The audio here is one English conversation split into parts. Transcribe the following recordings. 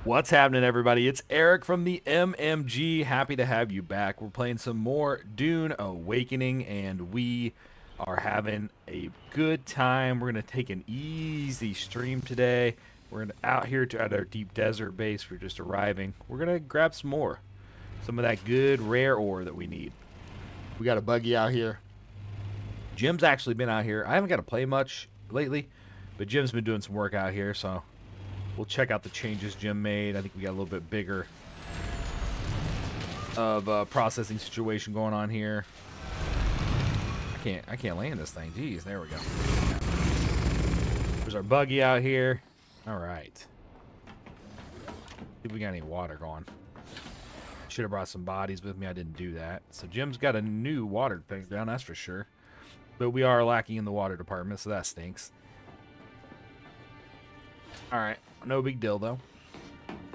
What's happening, everybody? It's Eric from the MMG. Happy to have you back. We're playing some more Dune Awakening, and we are having a good time. We're going to take an easy stream today. We're out here at our deep desert base. We're just arriving. We're going to grab some of that good rare ore that we need. We got a buggy out here. Jim's actually been out here. I haven't got to play much lately, but Jim's been doing some work out here, so we'll check out the changes Jim made. I think we got a little bit bigger of a processing situation going on here. I can't land this thing. Jeez, there we go. There's our buggy out here. All right. See if we got any water going. Should have brought some bodies with me. I didn't do that. So Jim's got a new water tank down, that's for sure. But we are lacking in the water department, so that stinks. All right. No big deal, though.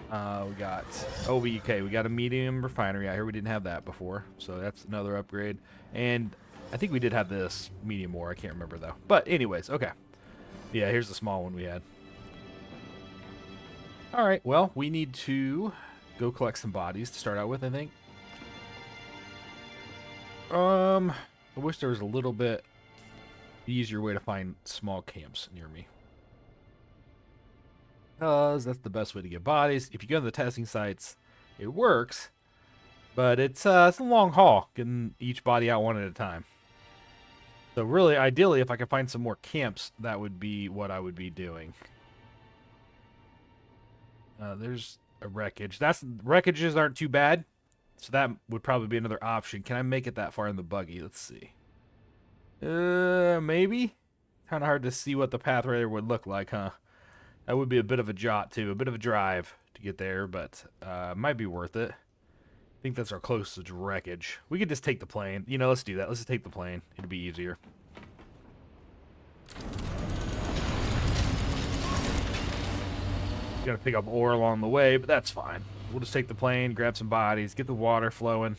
We got OVK. We got a medium refinery out here. We didn't have that before, so that's another upgrade. And I think we did have this medium ore. I can't remember, though. But anyways, okay. Yeah, here's the small one we had. All right, well, we need to go collect some bodies to start out with, I think. I wish there was a little bit easier way to find small camps near me. Because that's the best way to get bodies. If you go to the testing sites, it works, but it's a long haul getting each body out one at a time. So really, ideally, if I could find some more camps, that would be what I would be doing. There's a wreckage. Wreckages aren't too bad, so that would probably be another option. Can I make it that far in the buggy? Let's see. Maybe. Kind of hard to see what the path right there would look like, huh? That would be a bit of a jaunt, too. A bit of a drive to get there, but might be worth it. I think that's our closest wreckage. We could just take the plane. You know, let's do that. Let's just take the plane. It'll be easier. Got to pick up ore along the way, but that's fine. We'll just take the plane, grab some bodies, get the water flowing.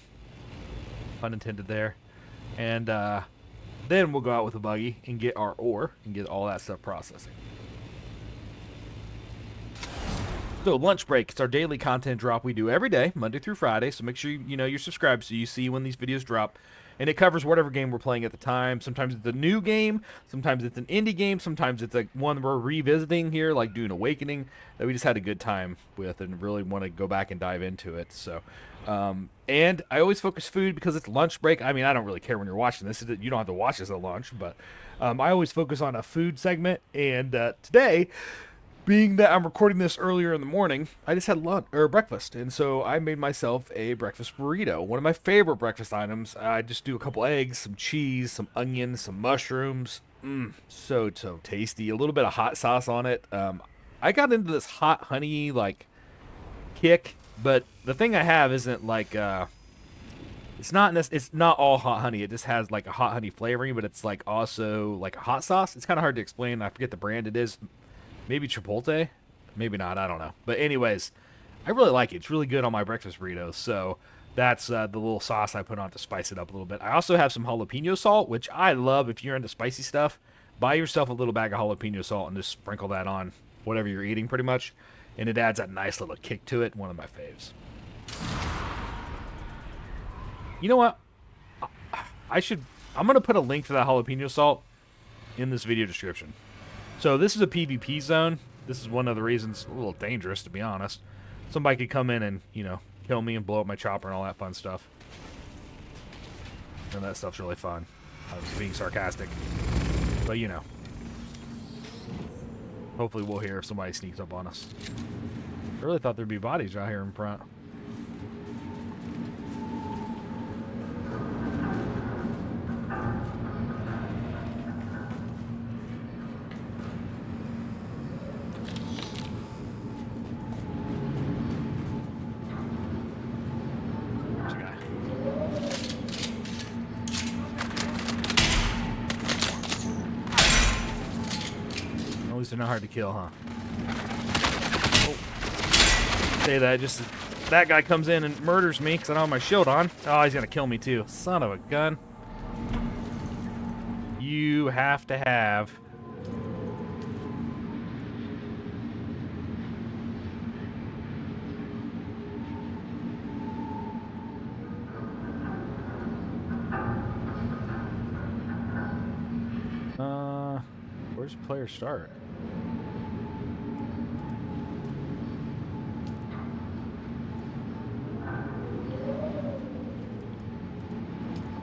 Pun intended there. And then we'll go out with a buggy and get our ore and get all that stuff processing. So lunch break, it's our daily content drop we do every day, Monday through Friday. So make sure you're subscribed so you see when these videos drop. And it covers whatever game we're playing at the time. Sometimes it's a new game, sometimes it's an indie game, sometimes it's like one we're revisiting here, like Dune Awakening, that we just had a good time with and really want to go back and dive into it. So, and I always focus food because it's lunch break. I mean, I don't really care when you're watching this. You don't have to watch this at lunch, but I always focus on a food segment. And today, being that I'm recording this earlier in the morning, I just had lunch or breakfast, and so I made myself a breakfast burrito. One of my favorite breakfast items. I just do a couple eggs, some cheese, some onions, some mushrooms. So tasty. A little bit of hot sauce on it. I got into this hot honey kick, but the thing I have isn't like it's not all hot honey. It just has like a hot honey flavoring, but it's like also like a hot sauce. It's kind of hard to explain. I forget the brand it is. Maybe Chipotle? Maybe not. I don't know. But anyways, I really like it. It's really good on my breakfast burritos. So that's the little sauce I put on to spice it up a little bit. I also have some jalapeno salt, which I love. If you're into spicy stuff, buy yourself a little bag of jalapeno salt and just sprinkle that on whatever you're eating pretty much. And it adds that nice little kick to it. One of my faves. You know what? I'm going to put a link to that jalapeno salt in this video description. So this is a PvP zone. This is one of the reasons, a little dangerous to be honest. Somebody could come in and, kill me and blow up my chopper and all that fun stuff. And that stuff's really fun. I was being sarcastic. But hopefully we'll hear if somebody sneaks up on us. I really thought there'd be bodies out here in front. They're not hard to kill, huh? Oh. Say that just that guy comes in and murders me because I don't have my shield on. Oh, he's gonna kill me too. Son of a gun. You have to have Where's player start?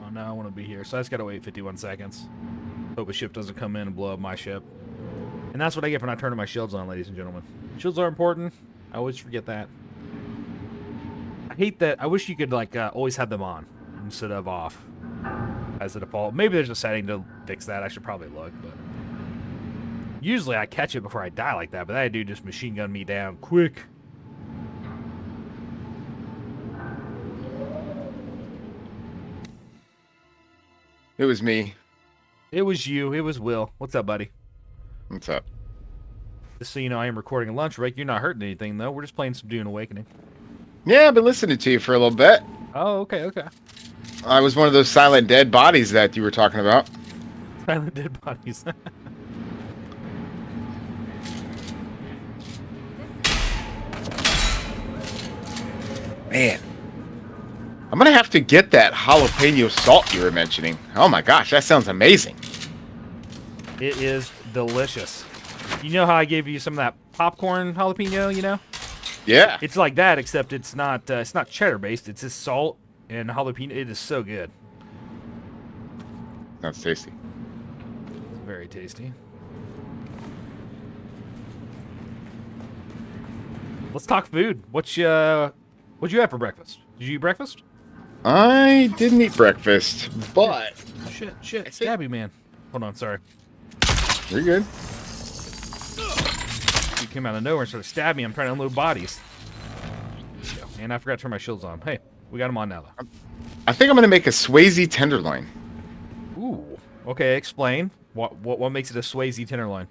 Oh, no, I want to be here. So I just got to wait 51 seconds. Hope a ship doesn't come in and blow up my ship. And that's what I get for not turning my shields on, ladies and gentlemen. Shields are important. I always forget that. I hate that. I wish you could, like, always have them on instead of off as a default. Maybe there's a setting to fix that. I should probably look, but... Usually I catch it before I die like that, but that dude just machine gunned me down quick. It was me. It was you. It was Will. What's up, buddy? What's up? Just so you know, I am recording a lunch break. You're not hurting anything, though. We're just playing some Dune Awakening. Yeah, I've been listening to you for a little bit. Oh, okay, okay. I was one of those silent dead bodies that you were talking about. Silent dead bodies. Man. I'm going to have to get that jalapeno salt you were mentioning. Oh my gosh, that sounds amazing. It is delicious. You know how I gave you some of that popcorn jalapeno, you know? Yeah. It's like that, except it's not cheddar based. It's just salt and jalapeno. It is so good. That's tasty. It's very tasty. Let's talk food. What'd you have for breakfast? Did you eat breakfast? I didn't eat breakfast, but... Shit, stabby man. Hold on, sorry. You're good. You came out of nowhere and started stabbing me. I'm trying to unload bodies. And I forgot to turn my shields on. Hey, we got them on now, though. I think I'm going to make a Swayze tenderloin. Ooh. Okay, explain. What makes it a Swayze tenderloin?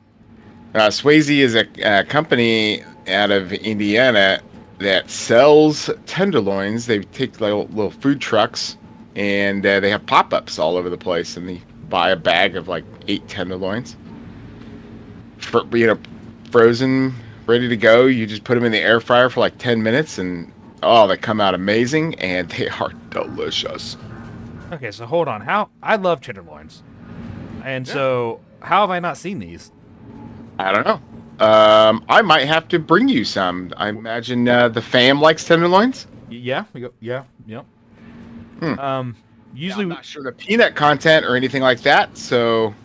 Swayze is a company out of Indiana that sells tenderloins. They take little food trucks, and they have pop-ups all over the place, and they buy a bag of like 8 tenderloins. Frozen, ready to go. You just put them in the air fryer for like 10 minutes, and oh, they come out amazing, and they are delicious. Okay, so hold on. I love tenderloins, and so how have I not seen these? I don't know. I might have to bring you some. I imagine the fam likes tenderloins. Yeah, we go. Yeah. Usually, I'm not sure the peanut content or anything like that. So,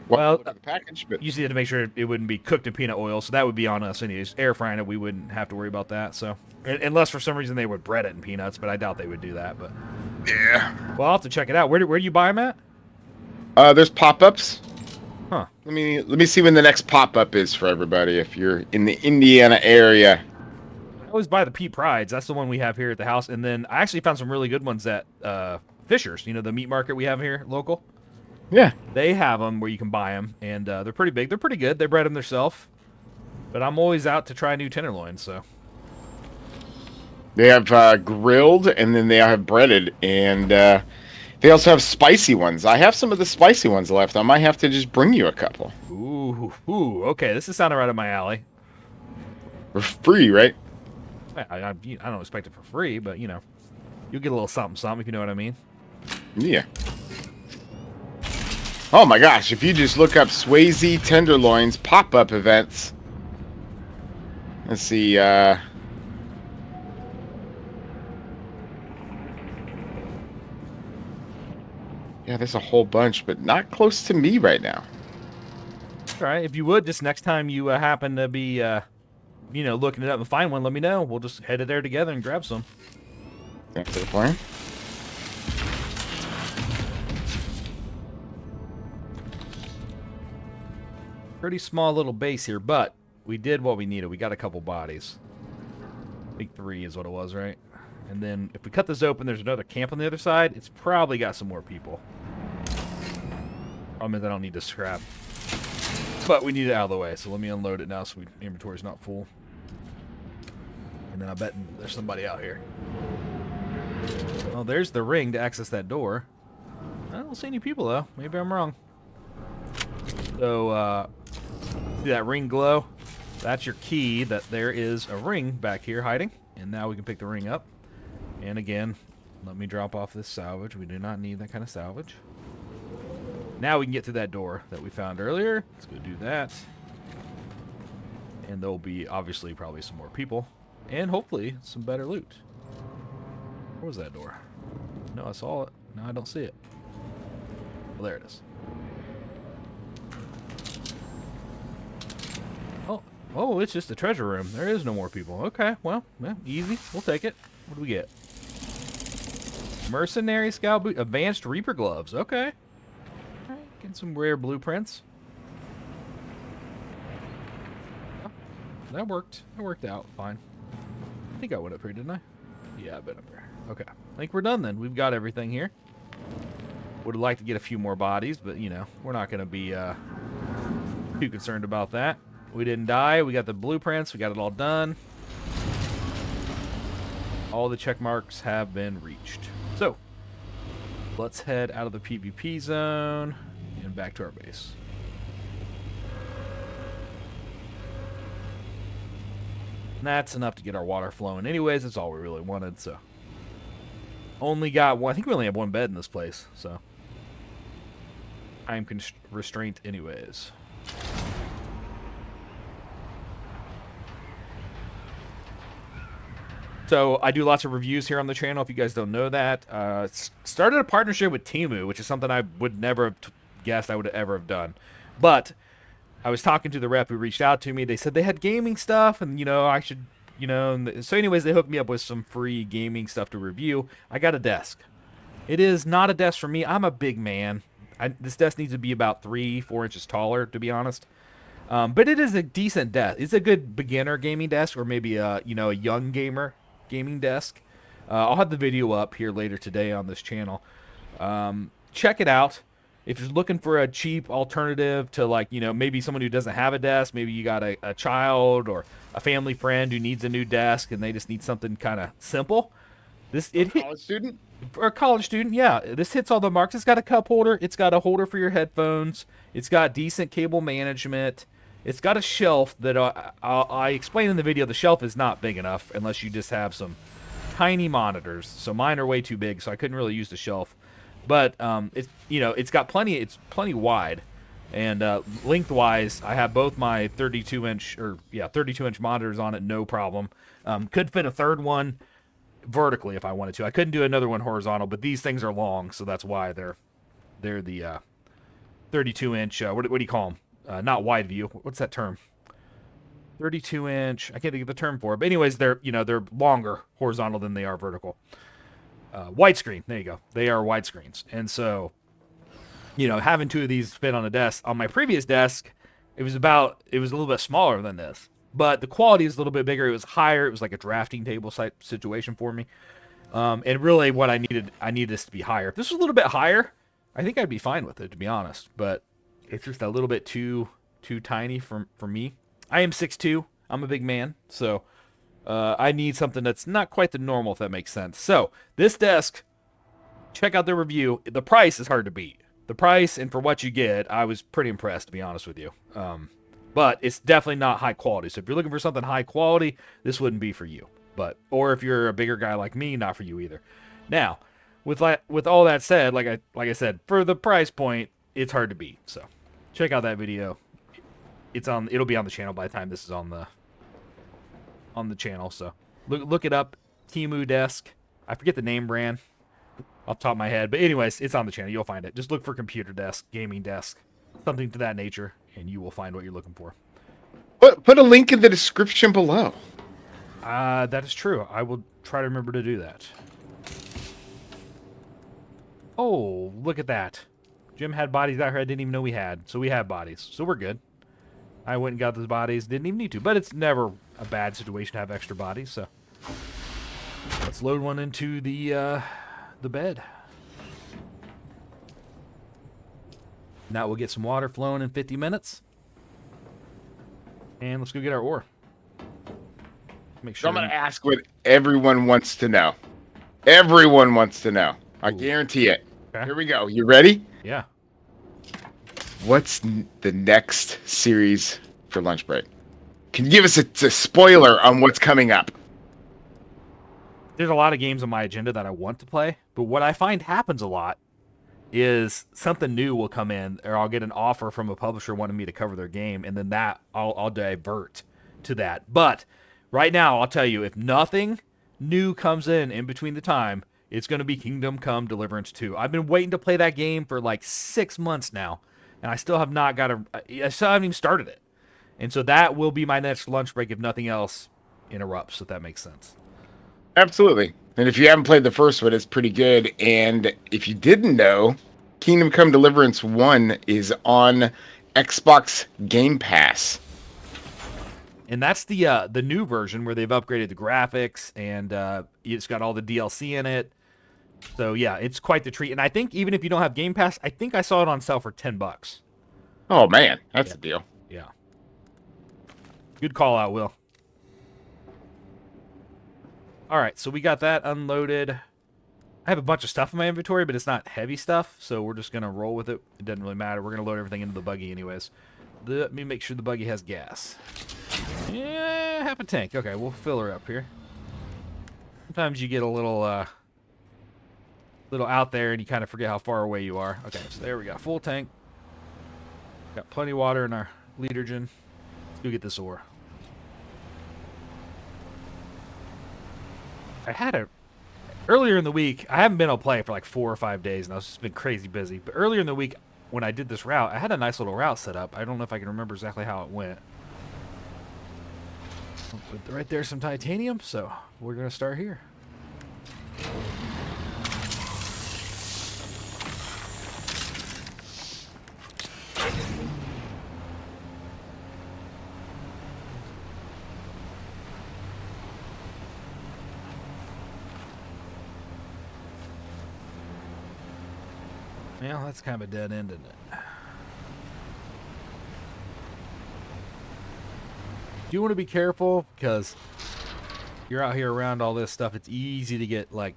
well, look at the package, but usually had to make sure it wouldn't be cooked in peanut oil, so that would be on us anyways. Air frying it, we wouldn't have to worry about that. So, unless for some reason they would bread it in peanuts, but I doubt they would do that. But yeah, well, I'll have to check it out. Where do you buy them at? There's pop-ups. Huh. Let me see when the next pop-up is for everybody. If you're in the Indiana area, I always buy the Pete Prides. That's the one we have here at the house. And then I actually found some really good ones at Fisher's. You know, the meat market we have here local. yeah, They have them where you can buy them, and they're pretty big. They're pretty good. They bread them themselves. But I'm always out to try new tenderloins. So they have grilled, and then they have breaded, and they also have spicy ones. I have some of the spicy ones left. I might have to just bring you a couple. ooh, okay. This is sounding right up my alley. For free, right? I don't expect it for free, but you know, you'll get a little something, if you know what I mean. Yeah. Oh my gosh, if you just look up Swayze Tenderloins pop-up events. Let's see, yeah, there's a whole bunch, but not close to me right now. All right, if you would, just next time you happen to be, looking it up and find one, let me know. We'll just head it there together and grab some. Thanks for the plan. Pretty small little base here, but we did what we needed. We got a couple bodies. I think 3 is what it was, right? And then if we cut this open, there's another camp on the other side. It's probably got some more people. Problem is I don't need to scrap. But we need it out of the way, so let me unload it now so inventory's not full. And then I bet there's somebody out here. Oh, there's the ring to access that door. I don't see any people, though. Maybe I'm wrong. So, see that ring glow? That's your key that there is a ring back here hiding. And now we can pick the ring up. And again, let me drop off this salvage. We do not need that kind of salvage. Now we can get through that door that we found earlier. Let's go do that. And there'll be, obviously, probably some more people. And hopefully, some better loot. Where was that door? No, I saw it. No, I don't see it. Well, there it is. Oh, it's just a treasure room. There is no more people. Okay, well, easy. We'll take it. What do we get? Mercenary Scout Boot. Advanced Reaper Gloves. Okay. Alright, getting some rare blueprints. Oh, that worked. That worked out fine. I think I went up here, didn't I? Yeah, I've been up here. Okay. I think we're done then. We've got everything here. Would have liked to get a few more bodies, but, you know, we're not going to be too concerned about that. We didn't die. We got the blueprints. We got it all done. All the check marks have been reached. So, let's head out of the PvP zone and back to our base. And that's enough to get our water flowing. Anyways, that's all we really wanted, so. Only got one. I think we only have one bed in this place, so. Time restraint anyways. So I do lots of reviews here on the channel, if you guys don't know that. Started a partnership with Temu, which is something I would never have guessed I would ever have done. But I was talking to the rep who reached out to me. They said they had gaming stuff, and, you know, I should, you know. So anyways, they hooked me up with some free gaming stuff to review. I got a desk. It is not a desk for me. I'm a big man. This desk needs to be about 3-4 inches taller, to be honest. But it is a decent desk. It's a good beginner gaming desk, or maybe a, you know, a young gamer gaming desk. I'll have the video up here later today on this channel. Check it out. If you're looking for a cheap alternative to, like, you know, maybe someone who doesn't have a desk, maybe you got a child or a family friend who needs a new desk and they just need something kind of simple. College student? For a college student, yeah. This hits all the marks. It's got a cup holder. It's got a holder for your headphones. It's got decent cable management. It's got a shelf that I explained in the video. The shelf is not big enough unless you just have some tiny monitors. So mine are way too big, so I couldn't really use the shelf. But it's, you know, it's got plenty. It's plenty wide, and lengthwise, I have both my 32-inch monitors on it, no problem. Could fit a third one vertically if I wanted to. I couldn't do another one horizontal, but these things are long, so that's why they're the 32-inch. What do you call them? Not wide view. What's that term? 32-inch. I can't think of the term for it. But anyways, they're longer horizontal than they are vertical. Widescreen. There you go. They are widescreens. And so, you know, having two of these fit on a desk. On my previous desk, it was a little bit smaller than this, but the quality is a little bit bigger. It was higher. It was like a drafting table type situation for me. And really, what I needed this to be higher. If this was a little bit higher, I think I'd be fine with it, to be honest. But it's just a little bit too tiny for me. I am 6'2". I'm a big man, so I need something that's not quite the normal, if that makes sense. So this desk, check out the review. The price is hard to beat. The price, and for what you get, I was pretty impressed, to be honest with you. But it's definitely not high quality. So if you're looking for something high quality, this wouldn't be for you. Or if you're a bigger guy like me, not for you either. Now, with all that said, like I said, for the price point, it's hard to beat. So check out that video. It'll be on the channel by the time this is on the channel. So look it up. Temu desk. I forget the name brand off the top of my head, but anyways, it's on the channel. You'll find it. Just look for computer desk, gaming desk, something to that nature, and you will find what you're looking for. Put a link in the description below. That is true. I will try to remember to do that. Oh, look at that. Jim had bodies out here I didn't even know we had. So we have bodies. So we're good. I went and got those bodies. Didn't even need to. But it's never a bad situation to have extra bodies. So let's load one into the bed. Now we'll get some water flowing in 50 minutes. And let's go get our ore. Make sure. So I'm going to ask what everyone wants to know. Everyone wants to know. I guarantee it. Okay. Here we go. You ready? Yeah. What's the next series for lunch break? Can you give us a spoiler on what's coming up? There's a lot of games on my agenda that I want to play, but what I find happens a lot is something new will come in, or I'll get an offer from a publisher wanting me to cover their game, and then that I'll divert to that. But right now, I'll tell you, if nothing new comes in between the time, it's going to be Kingdom Come Deliverance 2. I've been waiting to play that game for like 6 months now, and I still have not got I still haven't even started it. And so that will be my next lunch break if nothing else interrupts, if that makes sense. Absolutely. And if you haven't played the first one, it's pretty good. And if you didn't know, Kingdom Come Deliverance 1 is on Xbox Game Pass. And that's the new version where they've upgraded the graphics and it's got all the DLC in it. So yeah, it's quite the treat. And I think even if you don't have Game Pass, I think I saw it on sale for $10. Oh man, that's Yeah. a deal. Yeah. Good call out, Will. All right, so we got that unloaded. I have a bunch of stuff in my inventory, but it's not heavy stuff, so we're just going to roll with it. It doesn't really matter. We're going to load everything into the buggy anyways. Let me make sure the buggy has gas. Yeah, half a tank. Okay, we'll fill her up here. Sometimes you get a little out there and you kind of forget how far away you are. Okay, so there we go. Full tank. Got plenty of water in our leadergen. Let's go get this ore. Earlier in the week, I haven't been able to play for like 4 or 5 days, and I've just been crazy busy. But earlier in the week, when I did this route, I had a nice little route set up. I don't know if I can remember exactly how it went. But right there's some titanium, so we're going to start here. Well, that's kind of a dead end, isn't it? You want to be careful because you're out here around all this stuff. It's easy to get like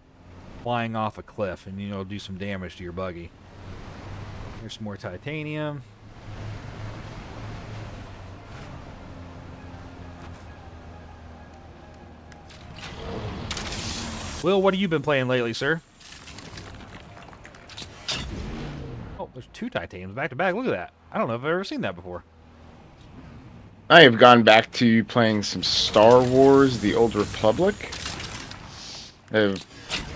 flying off a cliff and do some damage to your buggy. Here's some more titanium. Will, what have you been playing lately, sir? Oh, there's 2 titaniums back to back. Look at that. I don't know if I've ever seen that before. I have gone back to playing some Star Wars: The Old Republic. I've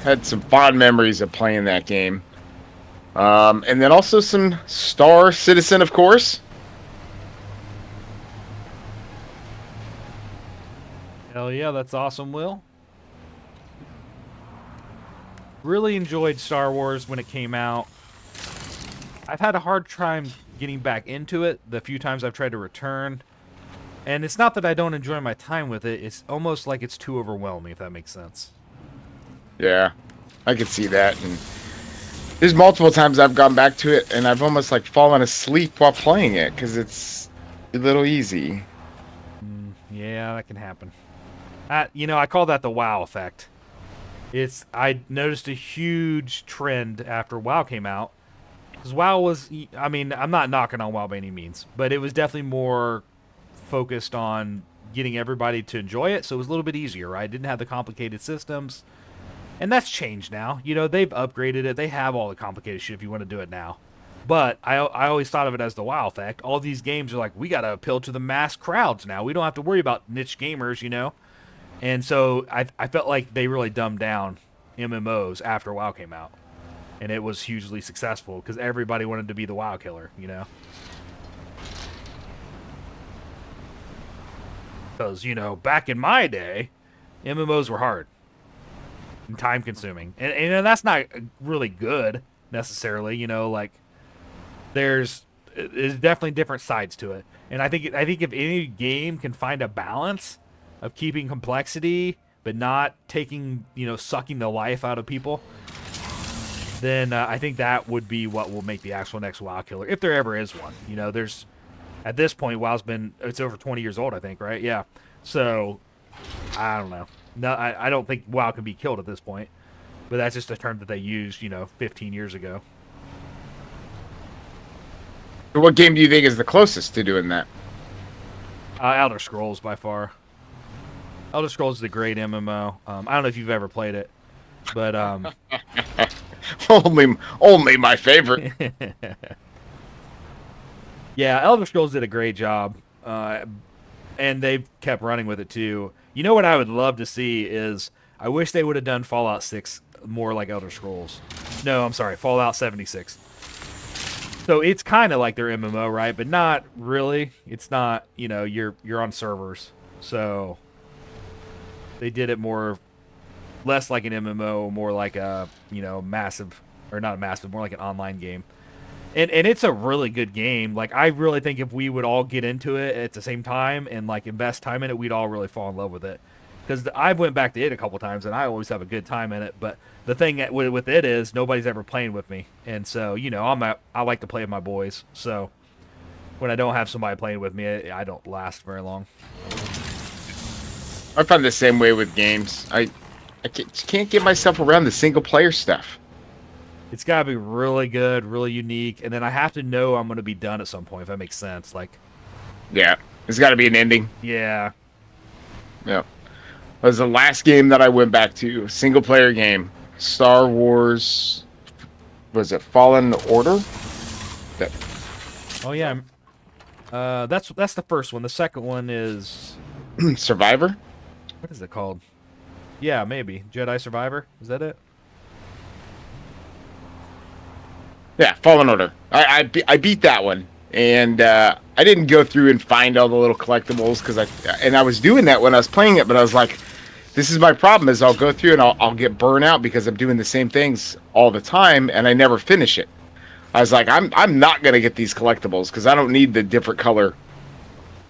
had some fond memories of playing that game. And then also some Star Citizen, of course. Hell yeah, that's awesome, Will. Really enjoyed Star Wars when it came out. I've had a hard time getting back into it the few times I've tried to return. And it's not that I don't enjoy my time with it. It's almost like it's too overwhelming, if that makes sense. Yeah, I could see that. And there's multiple times I've gone back to it, and I've almost like fallen asleep while playing it because it's a little easy. Yeah, that can happen. I call that the WoW effect. I noticed a huge trend after WoW came out. Because WoW was, I mean, I'm not knocking on WoW by any means, but it was definitely more focused on getting everybody to enjoy it, so it was a little bit easier, right? It didn't have the complicated systems. And that's changed now. They've upgraded it. They have all the complicated shit if you want to do it now. But I always thought of it as the WoW effect. All these games are like, we got to appeal to the mass crowds now. We don't have to worry about niche gamers. And so I felt like they really dumbed down MMOs after WoW came out. And it was hugely successful because everybody wanted to be the WoW killer, Because, back in my day, MMOs were hard and time consuming. And that's not really good necessarily, there's definitely different sides to it. And I think if any game can find a balance of keeping complexity but not taking, sucking the life out of people, then I think that would be what will make the actual next WoW killer, if there ever is one. There's, at this point, WoW's it's over 20 years old, I think, right? Yeah. So, I don't know. No, I don't think WoW can be killed at this point. But that's just a term that they used, 15 years ago. What game do you think is the closest to doing that? Elder Scrolls, by far. Elder Scrolls is a great MMO. I don't know if you've ever played it, but only my favorite. Yeah, Elder Scrolls did a great job, and they've kept running with it too. You know what I would love to see is I wish they would have done Fallout 6 more like Elder Scrolls. No, I'm sorry, Fallout 76. So it's kind of like their MMO, right? But not really. It's not. You're on servers, so they did it more less like an MMO, more like a massive or not massive, more like an online game. And it's a really good game. Like I really think if we would all get into it at the same time and like invest time in it, we'd all really fall in love with it. Because I went back to it a couple times and I always have a good time in it. But the thing with it is nobody's ever playing with me, and so I like to play with my boys. So when I don't have somebody playing with me, I don't last very long. I find the same way with games. I can't get myself around the single player stuff. It's got to be really good, really unique, and then I have to know I'm going to be done at some point, if that makes sense. Like, Yeah, there's got to be an ending. yeah. Yeah. That was the last game that I went back to. Single player game. Star Wars. Was it Fallen Order? That, Oh yeah. That's the first one. The second one is Survivor? what is it called? Yeah, maybe Jedi Survivor. Is that it? Yeah, Fallen Order. I beat that one, and I didn't go through and find all the little collectibles because I was doing that when I was playing it, but I was like, this is my problem: is I'll go through and I'll get burnt out because I'm doing the same things all the time, and I never finish it. I was like, I'm not gonna get these collectibles because I don't need the different color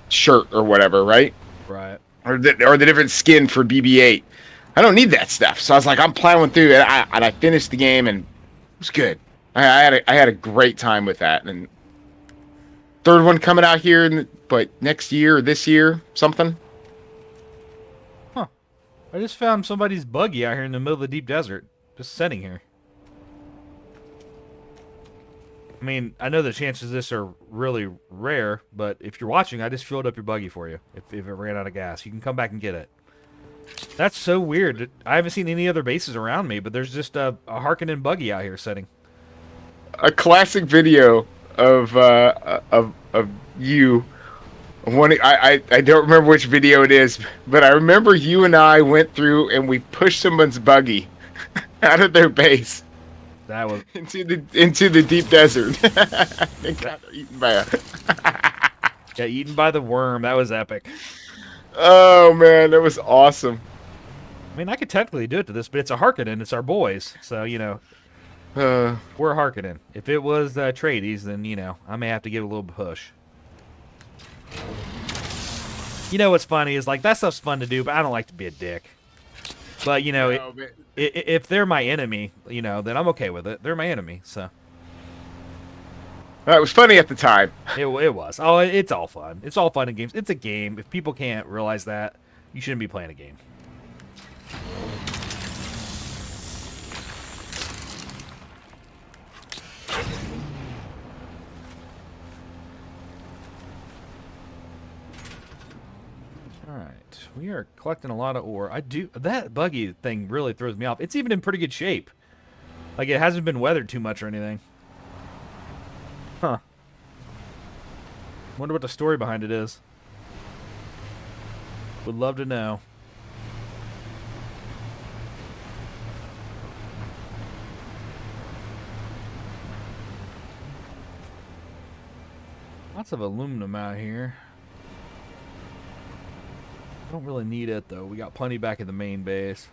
shirt or whatever, right? Right. Or the different skin for BB-8. I don't need that stuff. So I was like, I'm plowing through it, and I finished the game, and it was good. I had a great time with that. And third one coming out here, but next year or this year, something. Huh. I just found somebody's buggy out here in the middle of the deep desert, just sitting here. I mean, I know the chances of this are really rare, but if you're watching, I just filled up your buggy for you. If it ran out of gas, you can come back and get it. That's so weird. I haven't seen any other bases around me, but there's just a Harkonnen buggy out here sitting. A classic video of you. I don't remember which video it is, but I remember you and I went through and we pushed someone's buggy out of their base. That was into the deep desert. They got eaten by got eaten by the worm. That was epic. Oh man, that was awesome. I mean, I could technically do it to this, but it's a Harkonnen. It's our boys, so we're a Harkonnen. If it was Atreides, then I may have to give a little push. What's funny is like that stuff's fun to do, but I don't like to be a dick. But if they're my enemy, then I'm okay with it. They're my enemy, so. It was funny at the time. It was. Oh, it's all fun. It's all fun in games. It's a game. If people can't realize that, you shouldn't be playing a game. Alright, we are collecting a lot of ore. That buggy thing really throws me off. It's even in pretty good shape. Like, it hasn't been weathered too much or anything. Huh. Wonder what the story behind it is. Would love to know. Lots of aluminum out here. Don't really need it though. We got plenty back in the main base.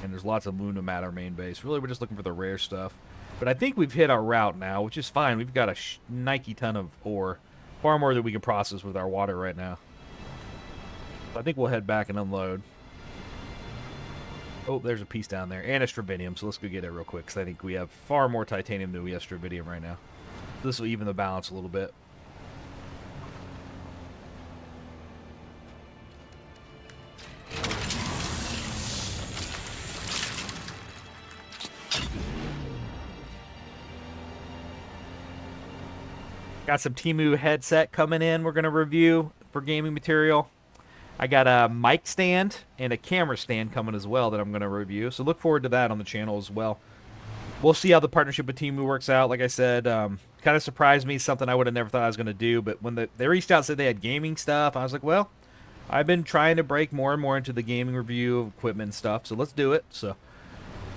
And there's lots of aluminum at our main base. Really, we're just looking for the rare stuff. But I think we've hit our route now, which is fine. We've got a Nike ton of ore. Far more than we can process with our water right now. So I think we'll head back and unload. Oh, there's a piece down there. And a Stravidium, so let's go get it real quick. Because I think we have far more titanium than we have Stravidium right now. This will even the balance a little bit. Got some Temu headset coming in we're going to review for gaming material. I got a mic stand and a camera stand coming as well that I'm going to review. So look forward to that on the channel as well. we'll see how the partnership with Temu works out. Like I said, kind of surprised me, something I would have never thought I was going to do. But when they reached out and said they had gaming stuff, I was like, well, I've been trying to break more and more into the gaming review of equipment and stuff, so let's do it. So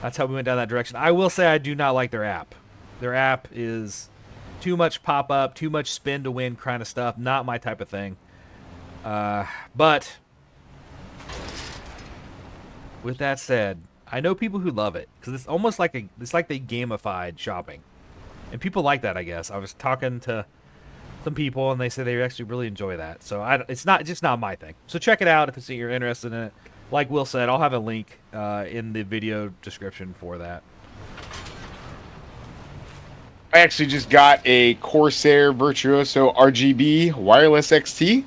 that's how we went down that direction. I will say I do not like their app. Their app is too much pop-up, too much spin-to-win kind of stuff. Not my type of thing. But with that said, I know people who love it because it's almost like it's like they gamified shopping, and people like that. I guess I was talking to some people and they say they actually really enjoy that. So it's just not my thing. So check it out if you're interested in it. Like Will said, I'll have a link in the video description for that. I actually just got a Corsair Virtuoso RGB Wireless XT.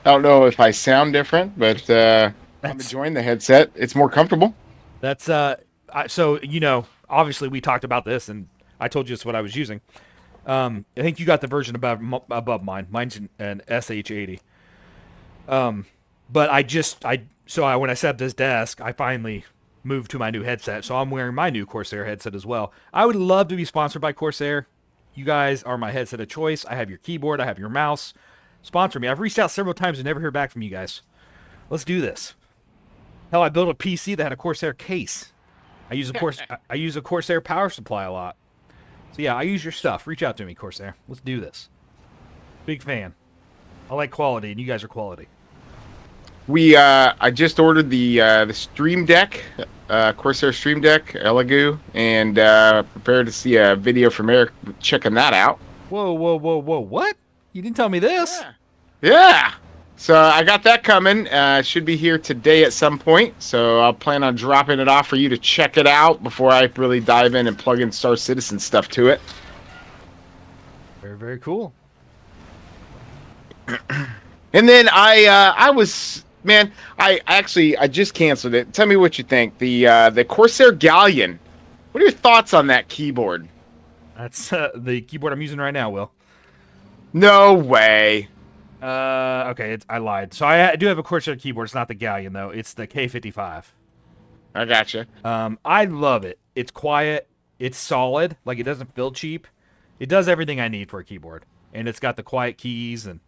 I don't know if I sound different, but I'm enjoying the headset. It's more comfortable. That's so obviously we talked about this, and I told you it's what I was using. I think you got the version above mine. Mine's an SH80. But when I set up this desk, I finally moved to my new headset, so I'm wearing my new Corsair headset as well. I would love to be sponsored by Corsair. You guys are my headset of choice. I have your keyboard. I have your mouse. Sponsor me. I've reached out several times and never hear back from you guys. Let's do this. Hell, I built a PC that had a Corsair case. I use a Corsair power supply a lot. So yeah, I use your stuff. Reach out to me, Corsair. Let's do this. Big fan. I like quality, and you guys are quality. I just ordered the Stream Deck, Corsair Stream Deck, Elegoo, and prepared to see a video from Eric checking that out. Whoa! What? You didn't tell me this. Yeah. So I got that coming. Should be here today at some point. So I'll plan on dropping it off for you to check it out before I really dive in and plug in Star Citizen stuff to it. Very, very cool. And then I just canceled it. Tell me what you think. The Corsair Galleon. What are your thoughts on that keyboard? That's the keyboard I'm using right now, Will. No way. Okay, I lied. So I do have a Corsair keyboard. It's not the Galleon though. It's the K55. I gotcha. I love it. It's quiet. It's solid. Like, it doesn't feel cheap. It does everything I need for a keyboard, and it's got the quiet keys, and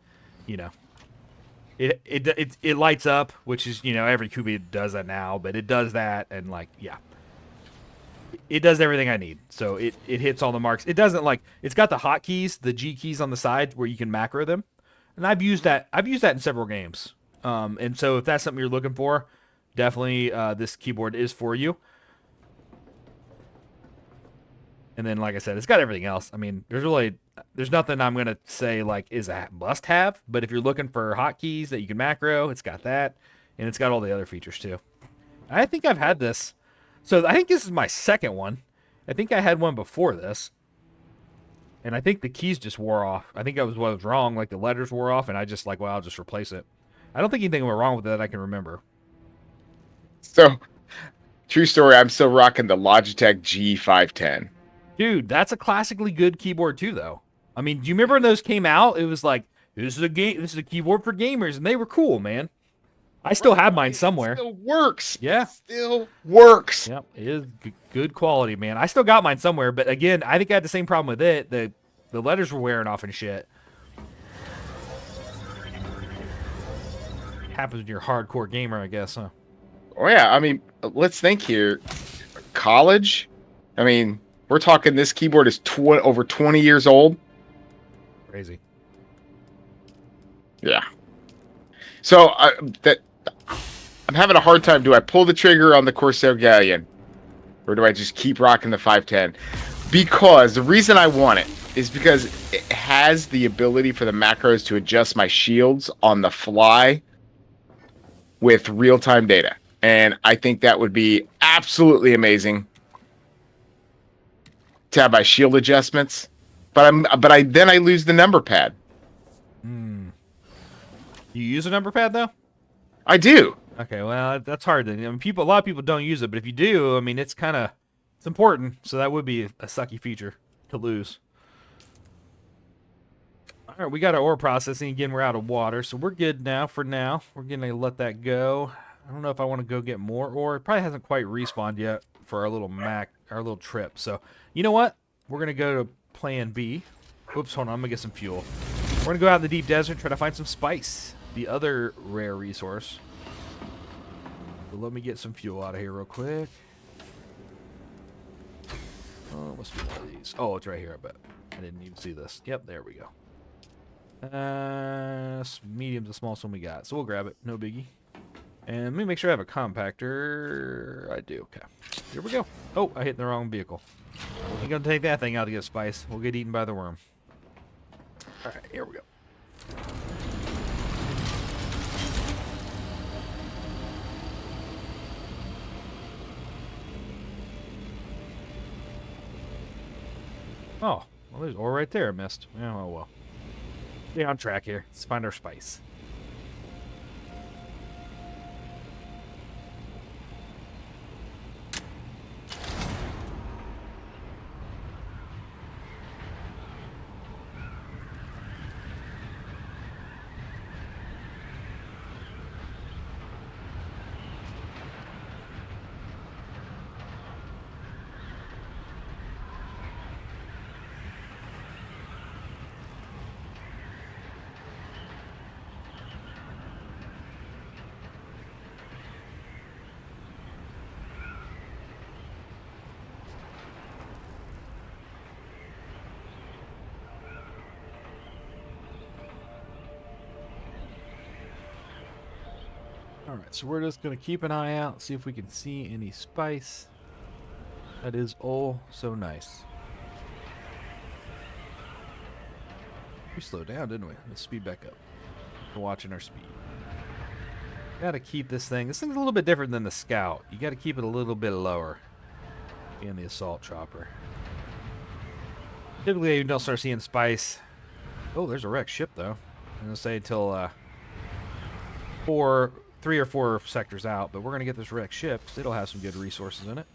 it lights up, which is every Kubi does that now, but it does that, and it does everything I need. So it hits all the marks. It doesn't it's got the hotkeys, the G keys on the side where you can macro them. And I've used that in several games. And so if that's something you're looking for, definitely this keyboard is for you. And then, like I said, it's got everything else. I mean, there's nothing I'm going to say is a must-have. But if you're looking for hotkeys that you can macro, it's got that. And it's got all the other features, too. I think I've had this. So I think this is my second one. I think I had one before this. And I think the keys just wore off. I think that was what was wrong. Like, the letters wore off, and I just I'll just replace it. I don't think anything went wrong with it that I can remember. So, true story, I'm still rocking the Logitech G510. Dude, that's a classically good keyboard, too, though. I mean, do you remember when those came out? It was like, this is a keyboard for gamers, and they were cool, man. I still have mine somewhere. It still works. Yeah. It still works. Yep, it is good quality, man. I still got mine somewhere, but again, I think I had the same problem with it. The letters were wearing off and shit. Happens when you're a hardcore gamer, I guess, huh? Oh, yeah. I mean, let's think here. College? I mean, we're talking this keyboard is over 20 years old. Crazy. Yeah. So, I'm having a hard time. Do I pull the trigger on the Corsair Galleon? Or do I just keep rocking the 510? Because the reason I want it is because it has the ability for the macros to adjust my shields on the fly with real-time data. And I think that would be absolutely amazing to have my shield adjustments. But then I lose the number pad. You use a number pad, though? I do. Okay, well, that's hard. I mean, a lot of people don't use it, but if you do, I mean, it's important. So that would be a sucky feature to lose. All right, we got our ore processing. Again, we're out of water, so we're good now for now. We're going to let that go. I don't know if I want to go get more ore. It probably hasn't quite respawned yet for our little our little trip. So, you know what? We're gonna go to Plan B. Oops, hold on. I'm gonna get some fuel. We're gonna go out in the deep desert, try to find some spice, the other rare resource. So let me get some fuel out of here real quick. Oh, must be one of these. Oh, it's right here. I bet. I didn't even see this. Yep, there we go. Medium's the smallest one we got, so we'll grab it. No biggie. And let me make sure I have a compactor. I do. Okay. Here we go. Oh, I hit the wrong vehicle. Ain't gonna take that thing out to get spice. We'll get eaten by the worm. All right, here we go. Oh, well, there's ore right there. I missed. Yeah, oh well. Stay on track here. Let's find our spice. Alright, so we're just going to keep an eye out, see if we can see any spice. That is oh so nice. We slowed down, didn't we? Let's speed back up. We're watching our speed. Gotta keep this thing. This thing's a little bit different than the Scout. You gotta keep it a little bit lower. Being the assault chopper. Typically, you don't start seeing spice. Oh, there's a wrecked ship, though. I'm gonna say until 3 or 4 sectors out, but we're gonna get this wrecked ship. It'll have some good resources in it.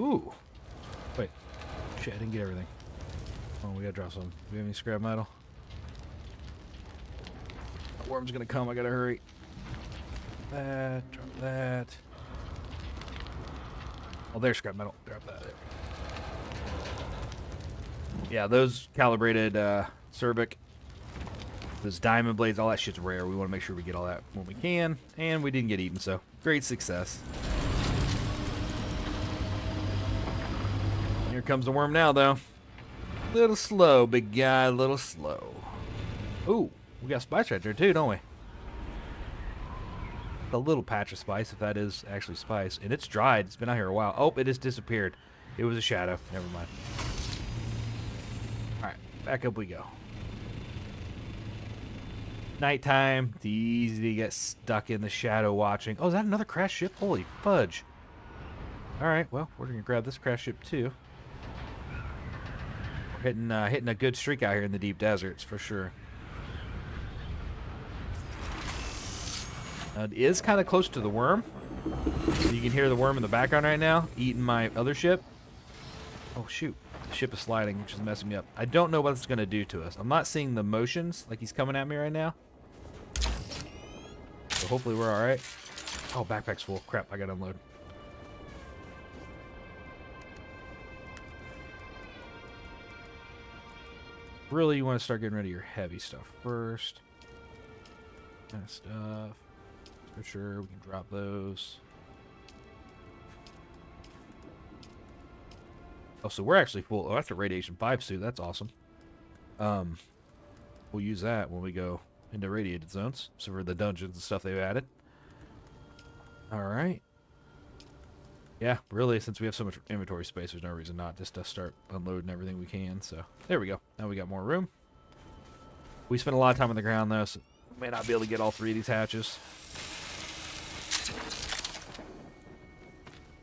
Ooh. Wait. Shit, I didn't get everything. Oh, we gotta drop some. Do we have any scrap metal? The worm's gonna come. I gotta hurry. That. Drop that. Oh, there's scrap metal. Drop that. There. Yeah, those calibrated Cerbic, those diamond blades, all that shit's rare. We want to make sure we get all that when we can. And we didn't get eaten, so great success. Here comes the worm now, though. Little slow, big guy, a little slow. Ooh, we got spice right there, too, don't we? A little patch of spice, if that is actually spice. And it's dried. It's been out here a while. Oh, it has disappeared. It was a shadow. Never mind. All right, back up we go. Nighttime. It's easy to get stuck in the shadow watching. Oh, is that another crash ship? Holy fudge. All right, well, we're going to grab this crash ship, too. Hitting a good streak out here in the deep deserts for sure. It is kind of close to the worm. You can hear the worm in the background right now, eating my other ship. Oh shoot, the ship is sliding, which is messing me up. I don't know what it's going to do to us. I'm not seeing the motions like he's coming at me right now. So hopefully we're all right. Oh, backpack's full. Crap, I got to unload. Really, you want to start getting rid of your heavy stuff first. Kind of stuff. For sure, we can drop those. Oh, so we're actually full. Oh, that's a Radiation 5 suit. That's awesome. We'll use that when we go into radiated zones. So for the dungeons and stuff they've added. All right. Yeah, really, since we have so much inventory space, there's no reason not just to start unloading everything we can. So there we go. Now we got more room. We spent a lot of time on the ground, though, so we may not be able to get all 3 of these hatches.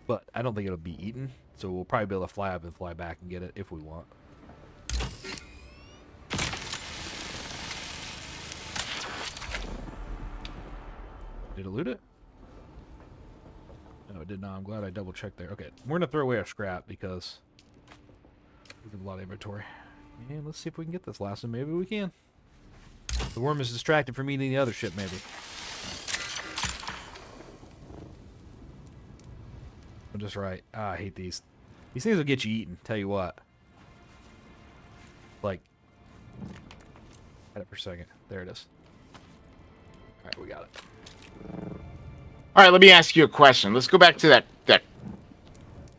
But I don't think it'll be eaten, so we'll probably be able to fly up and fly back and get it if we want. Did it loot it? No, it did not. I'm glad I double checked there. Okay, we're gonna throw away our scrap because we have a lot of inventory. And let's see if we can get this last one. Maybe we can. The worm is distracted from eating the other ship, maybe. I'm just right. Ah, I hate these. These things will get you eaten, tell you what. Like, had it for a second. There it is. Alright, we got it. All right, let me ask you a question. Let's go back to that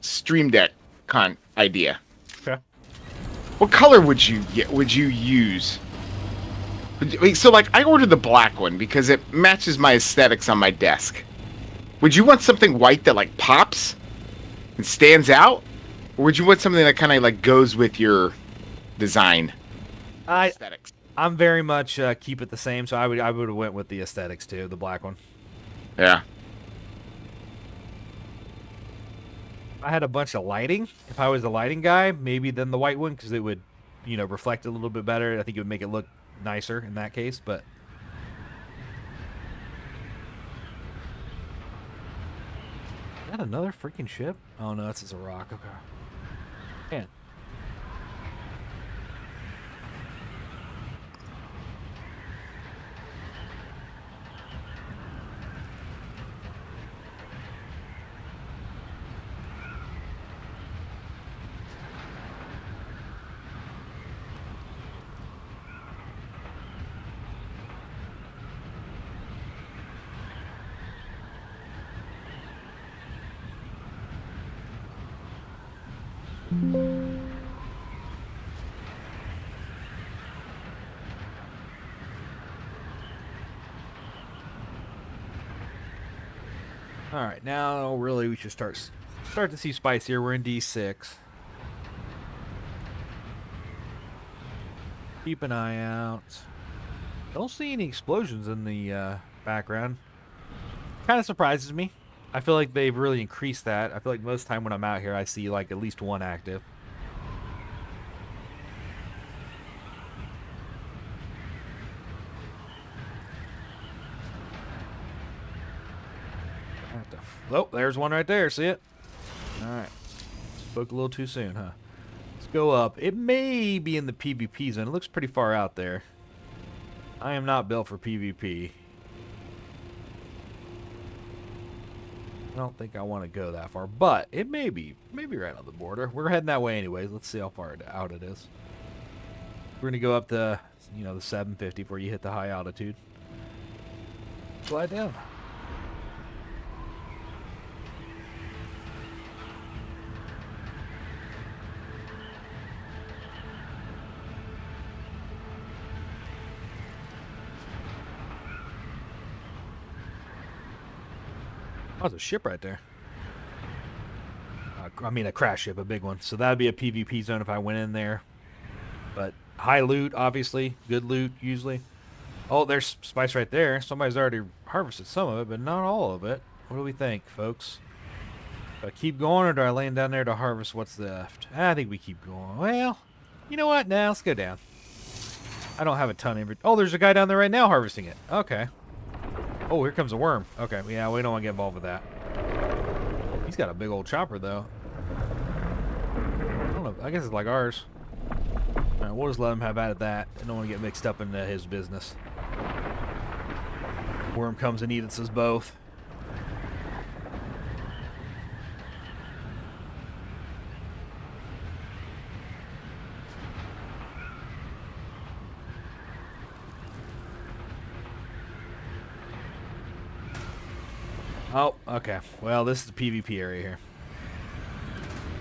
Stream Deck idea. Okay. What color would you use? So, like, I ordered the black one because it matches my aesthetics on my desk. Would you want something white that, like, pops and stands out? Or would you want something that kind of, like, goes with your design aesthetics? I'm very much keep it the same, so I would have went with the aesthetics, too, the black one. Yeah. I had a bunch of lighting. If I was a lighting guy, maybe then the white one, because it would, you know, reflect a little bit better. I think it would make it look nicer in that case, but... Is that another freaking ship? Oh, no, this is a rock. Okay. Man. All right, now really we should start to see spice here. We're in D6. Keep an eye out. Don't see any explosions in the background. Kind of surprises me. I feel like they've really increased that. I feel like most time when I'm out here, I see like at least one active. Oh, there's one right there. See it? All right. Spoke a little too soon, huh? Let's go up. It may be in the PvP zone. It looks pretty far out there. I am not built for PvP. I don't think I want to go that far, but it may be right on the border. We're heading that way anyways. Let's see how far out it is. We're gonna go up to, you know, the 750 before you hit the high altitude. Slide down. Oh, there's a ship right there. I mean, a crash ship, a big one. So that would be a PvP zone if I went in there. But high loot, obviously. Good loot, usually. Oh, there's spice right there. Somebody's already harvested some of it, but not all of it. What do we think, folks? Do I keep going, or do I land down there to harvest what's left? I think we keep going. Well, you know what? Now let's go down. I don't have a ton of... Oh, there's a guy down there right now harvesting it. Okay. Oh, here comes a worm. Okay, yeah, we don't want to get involved with that. He's got a big old chopper, though. I don't know. I guess it's like ours. All right, we'll just let him have at that. I don't want to get mixed up into his business. Worm comes and eats us both. Oh, okay. Well, this is the PvP area here.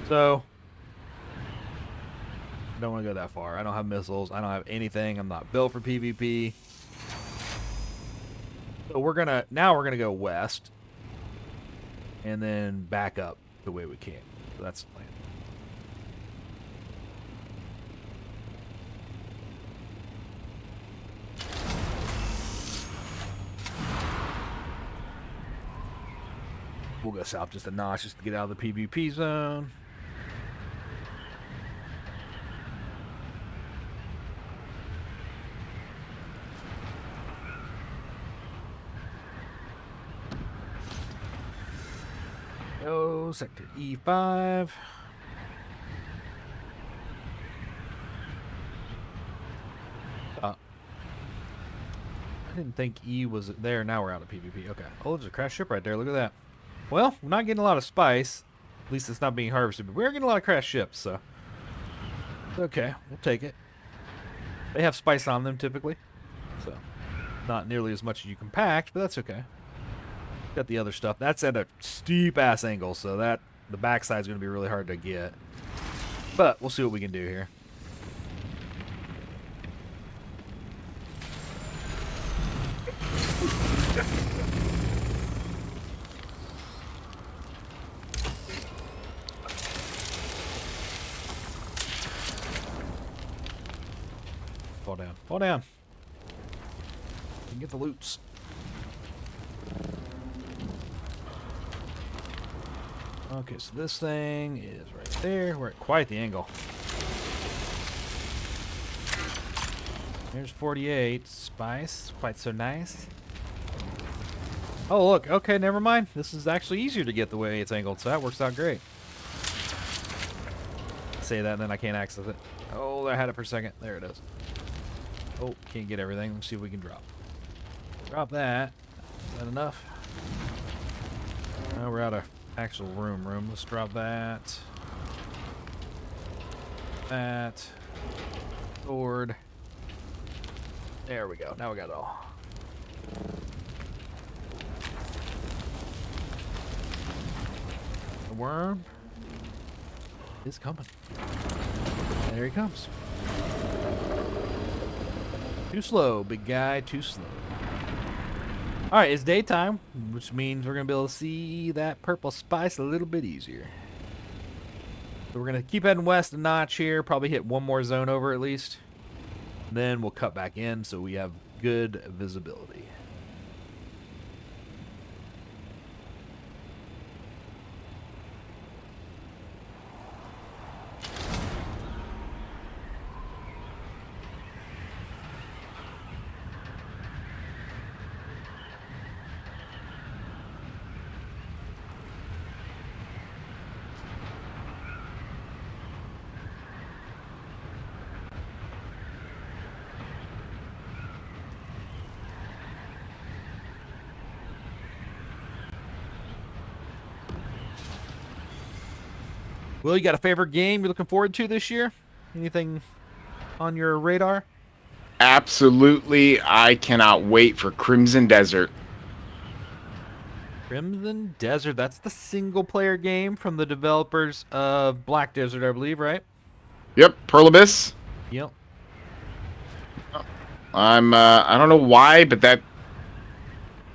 So, I don't want to go that far. I don't have missiles. I don't have anything. I'm not built for PvP. So now we're gonna go west. And then back up. the way we can. So that's the plan. We'll go south just a notch just to get out of the PvP zone. Oh, sector E5. I didn't think E was there. Now we're out of PvP. Okay. Oh, there's a crashed ship right there. Look at that. Well, we're not getting a lot of spice. At least it's not being harvested. But we're getting a lot of crashed ships, so. Okay, we'll take it. They have spice on them, typically. So, not nearly as much as you can pack, but that's okay. Got the other stuff. That's at a steep-ass angle, so that the backside's going to be really hard to get. But we'll see what we can do here. Fall down. Fall down. You can get the loots. Okay, so this thing is right there. We're at quite the angle. There's 48. Spice. Quite so nice. Oh, look. Okay, never mind. This is actually easier to get the way it's angled, so that works out great. Say that, and then I can't access it. Oh, I had it for a second. There it is. Oh, can't get everything. Let's see if we can drop. Drop that. Is that enough? No, we're out of actual room. Let's drop that. That. Sword. There we go. Now we got it all. The worm is coming. There he comes. Too slow, big guy. Too slow. Alright, it's daytime, which means we're going to be able to see that purple spice a little bit easier. So we're going to keep heading west a notch here, probably hit one more zone over at least. Then we'll cut back in so we have good visibility. Will, you got a favorite game you're looking forward to this year? Anything on your radar? Absolutely. I cannot wait for Crimson Desert. Crimson Desert. That's the single-player game from the developers of Black Desert, I believe, right? Yep, Pearl Abyss. Yep. I don't know why, but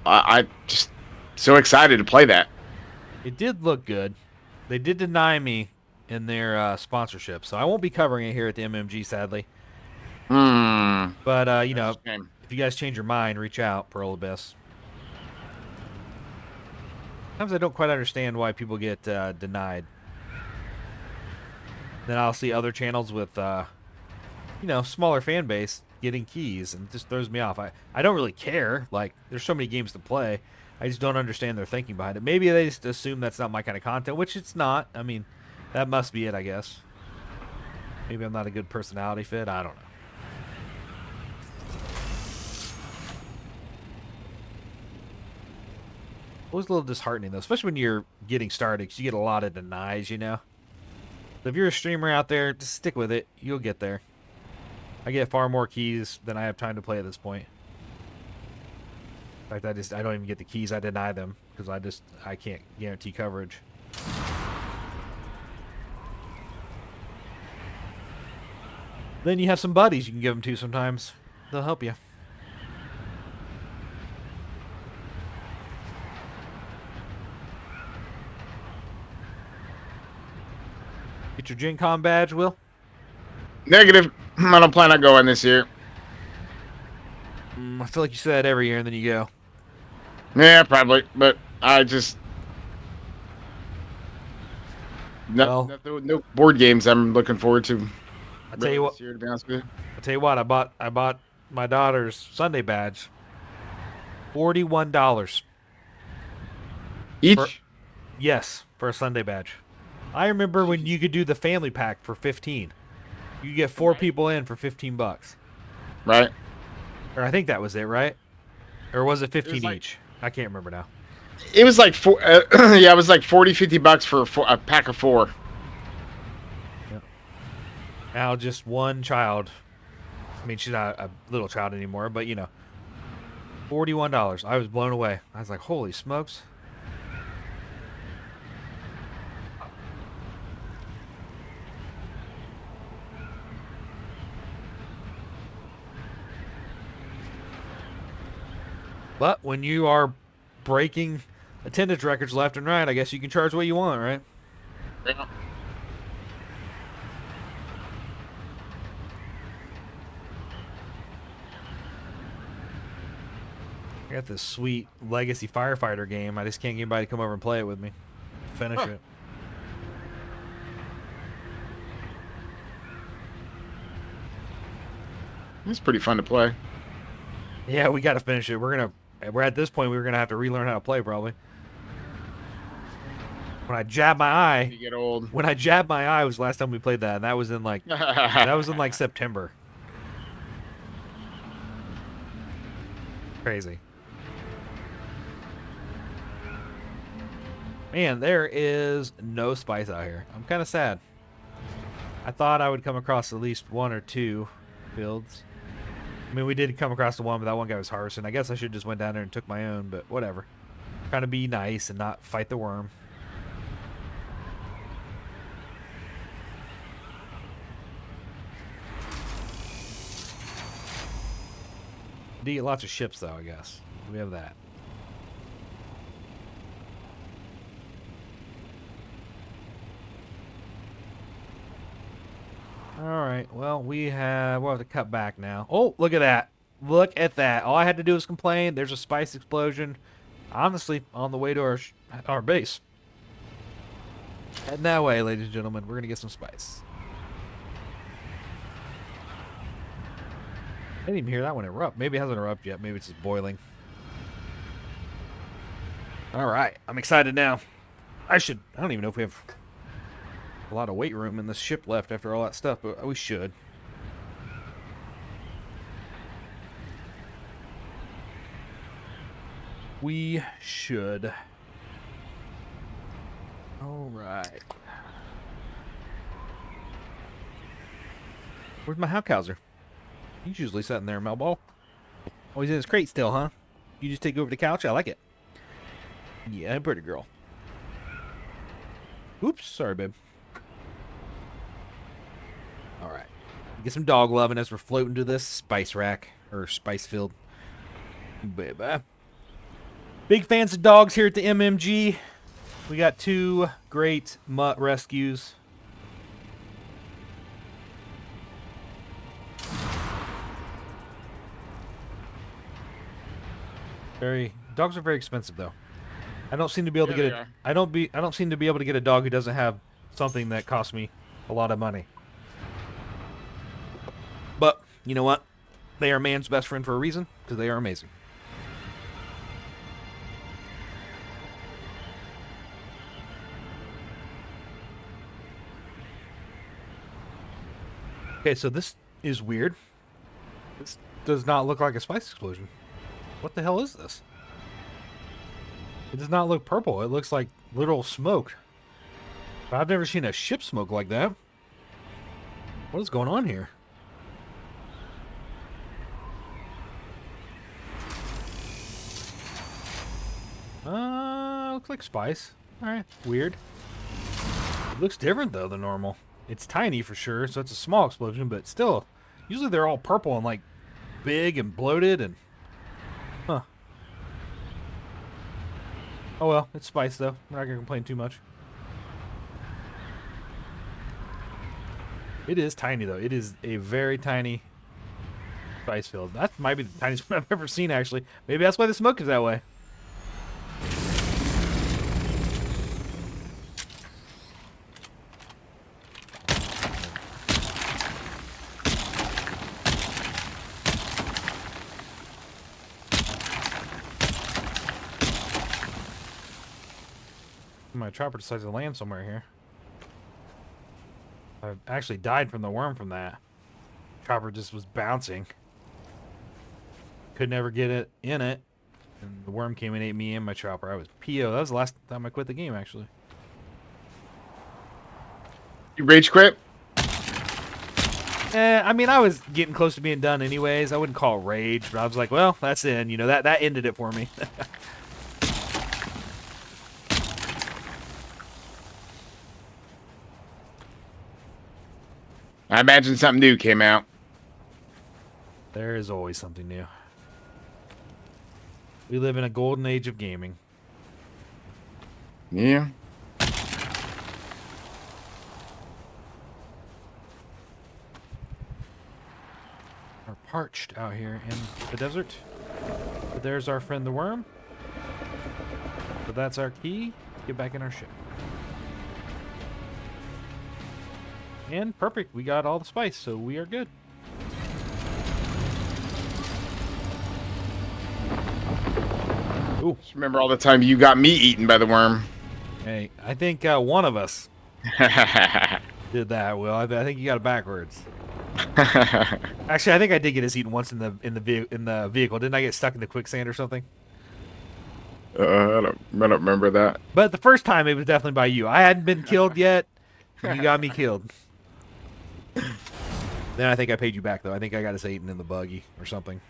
I just so excited to play that. It did look good. They did deny me in their sponsorship, so I won't be covering it here at the MMG, sadly. But, you know, if you guys change your mind, reach out, Pearl Abyss. Sometimes I don't quite understand why people get denied. Then I'll see other channels with, you know, smaller fan base getting keys, and it just throws me off. I don't really care. Like, there's so many games to play. I just don't understand their thinking behind it. Maybe they just assume that's not my kind of content, which it's not. I mean, that must be it, I guess. Maybe I'm not a good personality fit. I don't know. Always a little disheartening, though, especially when you're getting started, because you get a lot of denies, you know? So if you're a streamer out there, just stick with it. You'll get there. I get far more keys than I have time to play at this point. In fact, I don't even get the keys. I deny them because I can't guarantee coverage. Then you have some buddies you can give them to sometimes. They'll help you. Get your Gen Con badge, Will? Negative. I don't plan on going this year. I feel like you say that every year, and then you go. Yeah, probably. But I just Well, no board games I'm looking forward to I tell really you what. this year. To be honest with you, I tell you what. I bought my daughter's Sunday badge. $41 for each, for a Sunday badge. I remember when you could do the family pack for 15. You could get 4 right? people in for $15. Right. Or I think that was it, right? Or was it It was 15 like each? I can't remember now. it was like four. Yeah, it was like 40-50 bucks for a pack of 4. Yeah. Now just one child. I mean, she's not a little child anymore, but you know, $41. I was blown away. I was like, holy smokes. But when you are breaking attendance records left and right, I guess you can charge what you want, right? Yeah. I got this sweet legacy firefighter game. I just can't get anybody to come over and play it with me. Finish it. It's pretty fun to play. Yeah, we got to finish it. We're at this point. We're gonna have to relearn how to play probably. When I jab my eye, You get old. when I jabbed my eye was the last time we played that, and that was in like September. Crazy. Man, there is no spice out here. I'm kind of sad. I thought I would come across at least 1 or 2 fields. I mean, we did come across the one, but that one guy was harvesting. I guess I should just went down there and took my own, but whatever. Trying to be nice and not fight the worm. Did get lots of ships, though, I guess. We have that. Alright, well, we'll have to cut back now. Oh, look at that. Look at that. All I had to do was complain. There's a spice explosion. Honestly, on the way to our base. Heading that way, ladies and gentlemen. We're going to get some spice. I didn't even hear that one erupt. Maybe it hasn't erupted yet. Maybe it's just boiling. Alright, I'm excited now. I don't even know if we have a lot of weight room in this ship left after all that stuff, but we should. We should. Alright. Where's my Haukhauser? He's usually sitting there, Melball. Oh, he's in his crate still, huh? You just take over the couch? I like it. Yeah, pretty girl. Oops, sorry, babe. Alright. Get some dog loving as we're floating to this spice rack. Or spice field. Baby. Big fans of dogs here at the MMG. We got 2 great mutt rescues. Dogs are very expensive though. I don't seem to be able to get it. I don't seem to be able to get a dog who doesn't have something that costs me a lot of money. But you know what? They are man's best friend for a reason, because they are amazing. Okay, so this is weird. This does not look like a spice explosion. What the hell is this? It does not look purple. It looks like literal smoke. But I've never seen a ship smoke like that. What is going on here? Looks like spice. Alright, weird. It looks different though than normal. It's tiny for sure, so it's a small explosion, but still, usually they're all purple and like big and bloated and huh. Oh well, it's spice though. We're not gonna complain too much. It is tiny though. It is a very tiny spice field. That might be the tiniest one I've ever seen, actually. Maybe that's why the smoke is that way. My chopper decides to land somewhere here. I actually died from the worm from that. Chopper just was bouncing. Could never get it in it. And the worm came and ate me and my chopper. I was PO. That was the last time I quit the game, actually. You rage quit? I mean, I was getting close to being done anyways. I wouldn't call it rage, but I was like, well, that's it. You know, that ended it for me. I imagine something new came out. There is always something new. We live in a golden age of gaming. Yeah. We're parched out here in the desert. But there's our friend the worm. So that's our key to get back in our ship. And perfect, we got all the spice, so we are good. Ooh. Just remember all the time you got me eaten by the worm. Hey, I think one of us did that, Will. I think you got it backwards. Actually, I think I did get us eaten once in the vehicle. Didn't I get stuck in the quicksand or something? I don't remember that. But the first time, it was definitely by you. I hadn't been killed yet. You got me killed. Then I think I paid you back, though. I think I got us eaten in the buggy or something.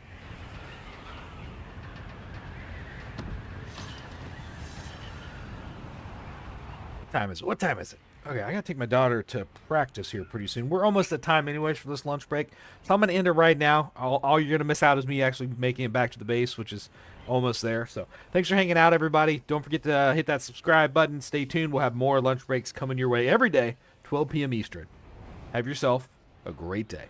What time is it? Okay, I gotta take my daughter to practice here pretty soon. We're almost at time anyways for this lunch break. So I'm gonna end it right now. All you're gonna miss out is me actually making it back to the base, which is almost there. So thanks for hanging out, everybody. Don't forget to hit that subscribe button. Stay tuned. We'll have more lunch breaks coming your way every day, 12 p.m. Eastern. Have yourself a great day.